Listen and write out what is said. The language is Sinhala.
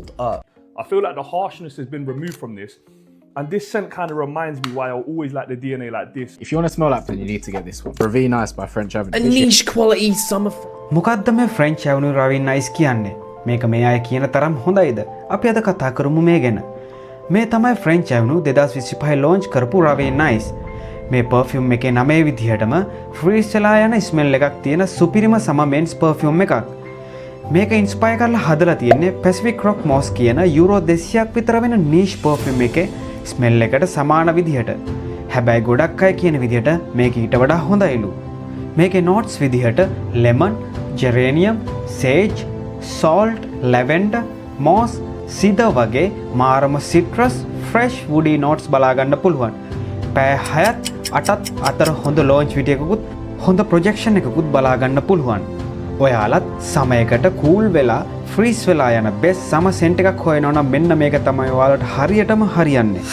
hold up. I feel like the harshness has been removed from this. And this scent kind of reminds me why I always like the DNA like this. If you want to smell like plant, you need to get this one. Ravi Nice by French Avenue. A niche quality summer. මොකද්ද මේ ෆ්‍රෙන්ච් ඇවනු රවි නයිස් කියන්නේ? මේක මේ අය කියන තරම් හොඳයිද? අපි අද කතා කරමු මේ ගැන. මේ තමයි ෆ්‍රෙන්ච් ඇවනු 2025 ලොන්ච් කරපු රවි නයිස්. මේ පර්ෆියුම් එකේ නමේ විදිහටම ෆ්‍රීස් වෙලා යන ස්මෙල් එකක් තියෙන සුපිරිම සම මෙන්ස් පර්ෆියුම් එකක්. මේක ඉන්ස්පයර් කරලා හදලා තියෙන්නේ පැසිෆික් රොක් මොස් කියන යුරෝ 200ක් විතර වෙන නීෂ් පර්ෆියුම් එකේ ස්මෙල් එකට සමාන විදිහට. හැබැයි ගොඩක් අය කියන විදිහට මේක ඊට වඩා හොඳයිලු. මේකේ නෝට්ස් විදිහට ලෙමන්, ජෙරේනියම්, සේජ්, සෝල්ට්, ලැවෙන්ඩර්, මොස්, සිඩර් වගේ මාරම සිට්‍රස්, ෆ්‍රෙෂ් වුඩි නෝට්ස් බලා ගන්න පුළුවන්. පැය 6ත් 8ත් අතර හොඳ ලොන්ච් වීඩියෝකකුත් හොඳ ප්‍රොජෙක්ෂන් එකකුත් බලා ගන්න පුළුවන්. ඔයාලත් සමයකට කූල් වෙලා ෆ්‍රීස් වෙලා යන බෙස් සම සෙන්ට් එකක් හොයනවා නම් මෙන්න මේක තමයි ඔයාලට හරියටම හරියන්නේ.